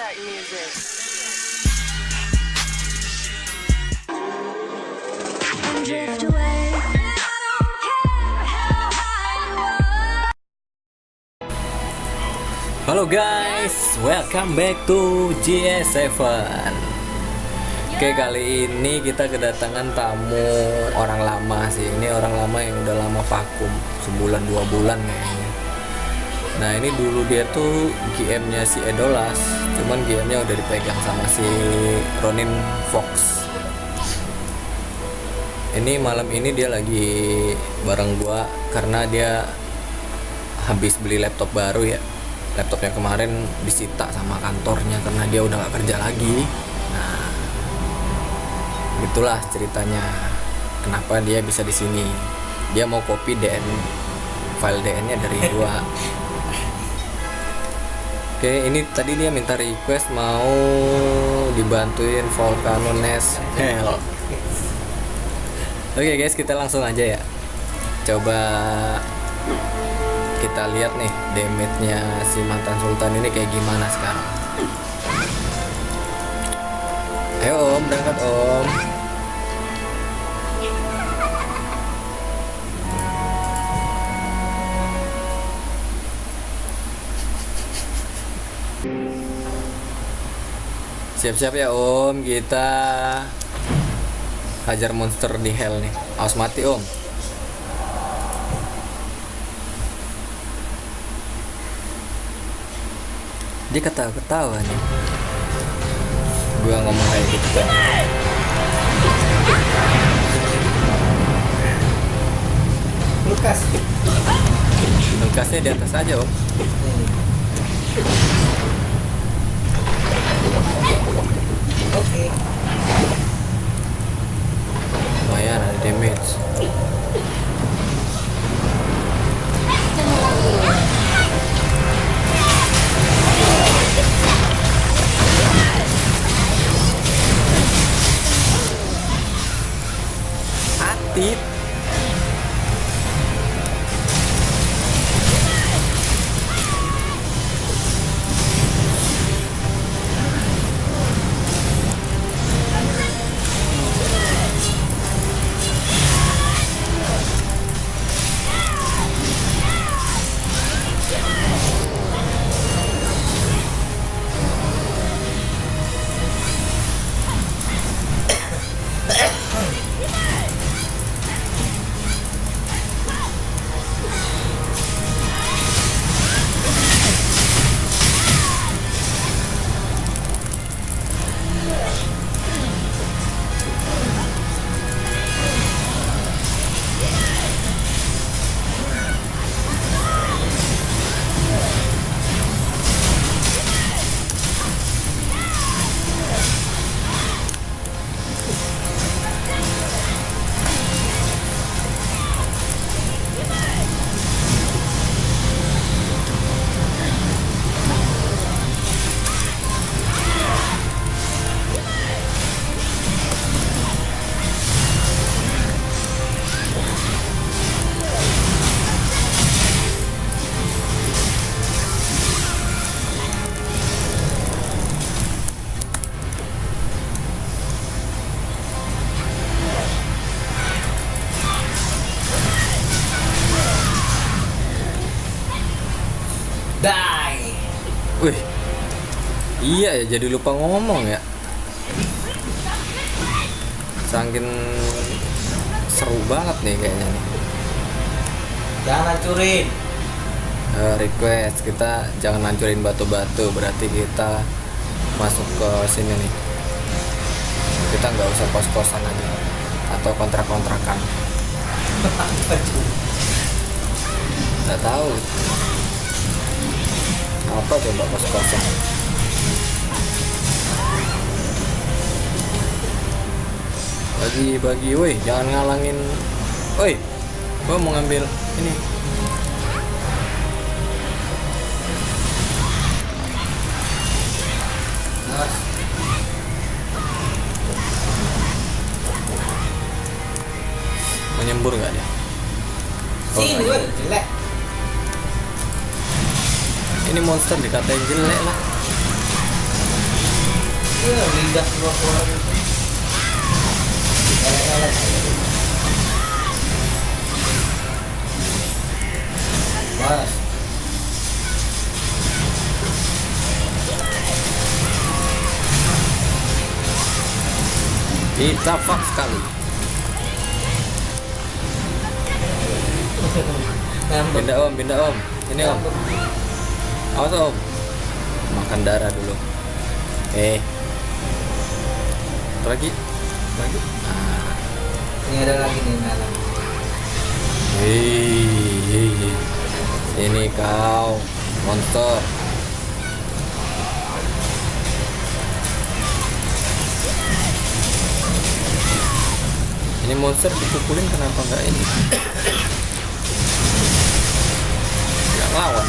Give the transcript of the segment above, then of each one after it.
Start music. And drift away. I don't care how high you are. Halo guys, welcome back to GS7. Oke, kali ini kita kedatangan tamu orang lama sih. Ini orang lama yang udah lama vakum, sebulan 2 bulan kayaknya. Nah, ini dulu dia tuh GM-nya si Edolas, cuman GM-nya udah dipegang sama si Ronin Fox. Ini malam ini dia lagi bareng gua karena dia habis beli laptop baru ya. Laptopnya kemarin disita sama kantornya karena dia udah gak kerja lagi. Nah, itulah ceritanya kenapa dia bisa di sini. Dia mau copy file DN-nya dari gua. Oke, ini tadi dia minta request mau dibantuin Volcano Nest Hell. Oke guys, kita langsung aja ya. Coba kita lihat nih damage-nya si mantan sultan ini kayak gimana sekarang. Ayo om, berangkat om. Siap-siap ya om, kita hajar monster di hell nih. Awas mati om. Dia ketawa-ketawa nih. Gua ngomong kayak gitu kan. Lukasnya di atas aja om. Oke. Lumayan ada damage. Atit. Die. Wih. Iya ya, jadi lupa ngomong ya. Saking seru banget nih kayaknya nih. Jangan hancurin. Request kita jangan hancurin batu-batu, berarti kita masuk ke sini nih. Kita nggak usah kos-kosan aja atau kontrak-kontrakan. Nggak tahu apa coba kos-kosan. Bagi, woi, jangan ngalangin. Woi, gua mau ngambil ini. Menyembur nggak dia? Sini gue jelek. Ini monster dikatain jelek lah. pindah keluar itu. Elek-elek. Mas. Kita fuck sekali. Ngambek. Pindah om. Ini om. Awas om. Makan darah dulu. Lagi. Ah. Ini ada lagi nih dalam. Hei. Ini kau monster. Ini monster dipukulin kenapa enggak ini? Yang lawan.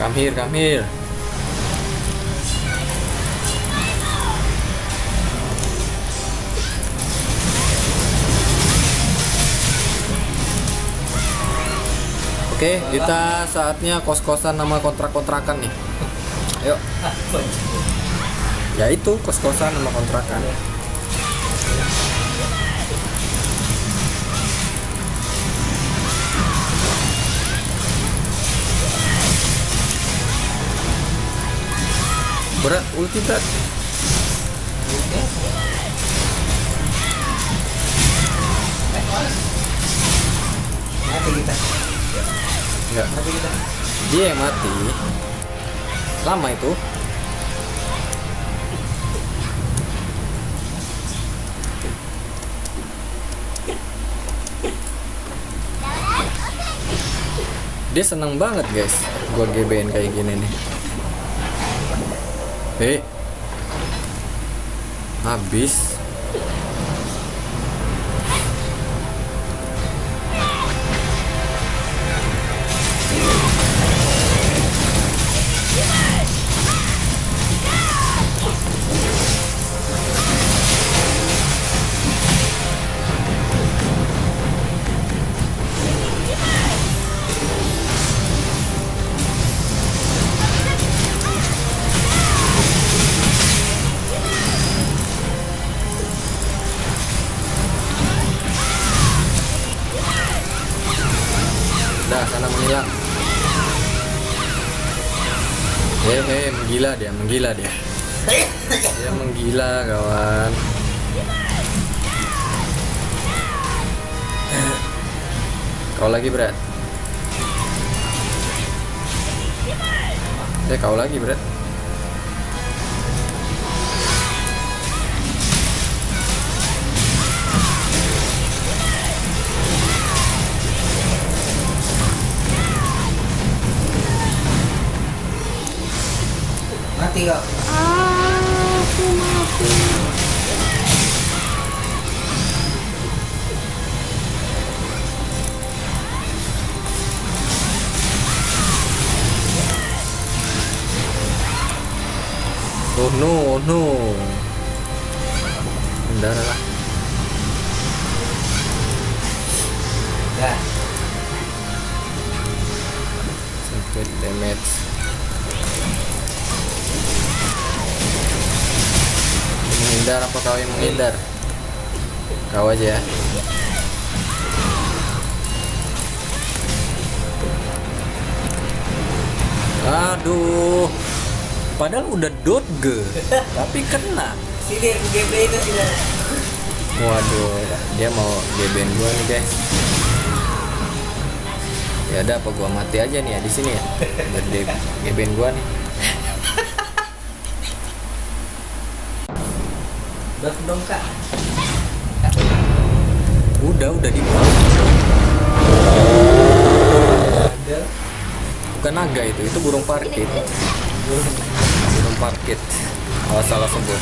Come here. Oke, kita saatnya kos-kosan sama kontrak-kontrakan nih. Ayo. Ya itu kos-kosan sama kontrakan. Berat, ulti berat. Mati kita. Enggak, Mati kita. dia yang mati. Lama itu. Dia seneng banget guys, gua GBN kayak gini nih. Habis. Dah sana menghilang. Menggila dia. Dia menggila kawan. Kau lagi berat. Kau lagi berat. Mati kok. Aku mati. Oh no. Mendarah lah. Dah. Sampai damage. Menghindar apa kau yang menghindar? Kau aja ya. Aduh. Padahal udah dodge, tapi kena. Sini gameplay itu sini. Waduh, dia mau GBN gua nih guys. Ya ada apa gua mati aja nih ya di sini ya. Biar dia GBN gua nih. Udah dong kak. Udah di bawah. Ada. Bukan naga itu burung parkit. Burung parkit. Awas salah sebut.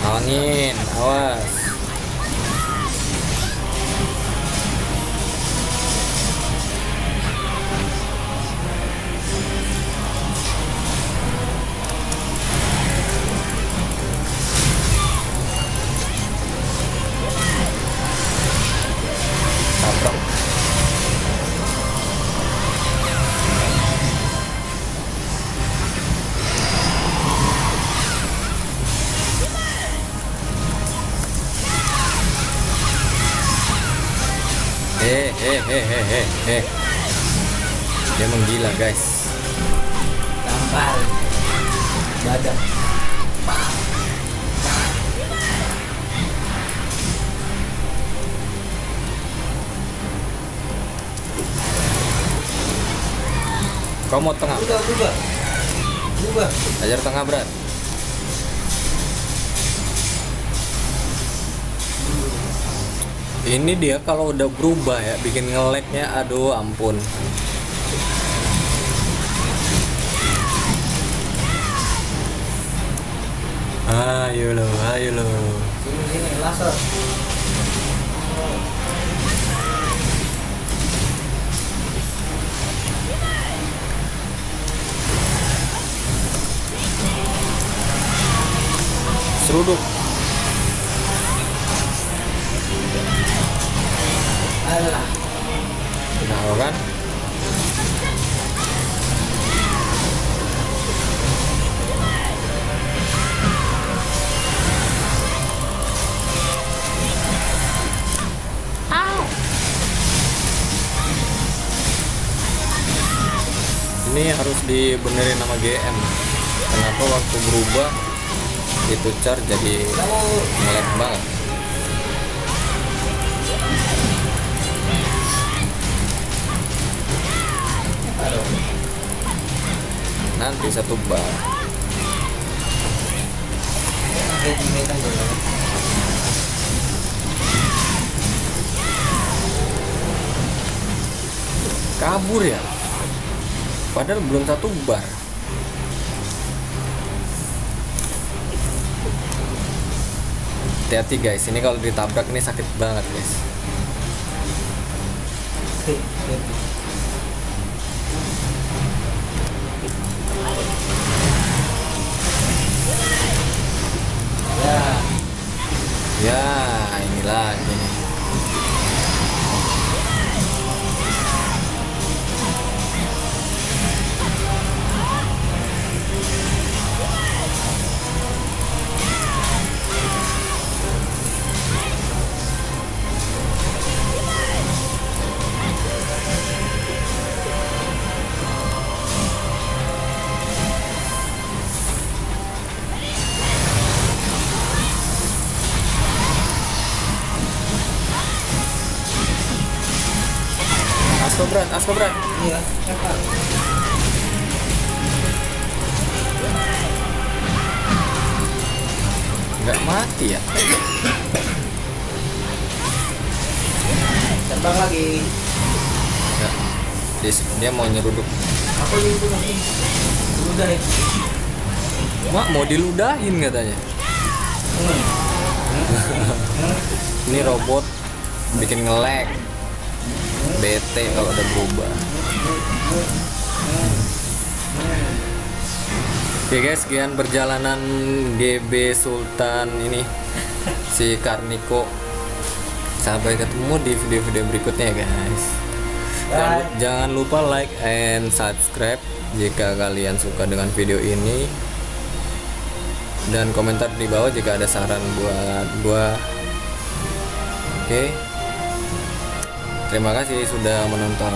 Angin, awas. Dia menggila guys. Tampal. Badan. Kau mau tengah? Berubah. Ajar tengah berat. Ini dia kalau udah berubah ya bikin ngeleknya, aduh ampun. Ayo lo. Sini laser. Seruduk. Alah. Tahu kan? Ini harus dibenerin sama GM. Kenapa waktu berubah itu char jadi ngelag banget. Nanti satu bar. Kabur ya. Padahal belum satu bar. Hati-hati guys, ini kalau ditabrak ini sakit banget guys. Ya, ini lagi nih. Asko berat. Iya, cepat. Nggak mati ya? Terbang lagi. Nggak. Dia mau nyeruduk. Aku itu lagi. Udah nih. Mak mau diludahin katanya. Ini robot bikin nge-lag. Bete kalau udah berubah. Oke guys, sekian perjalanan GB Sultan ini si Karniko. Sampai ketemu di video-video berikutnya guys. Jangan lupa like and subscribe jika kalian suka dengan video ini, dan komentar di bawah jika ada saran buat gua. Oke. Terima kasih sudah menonton.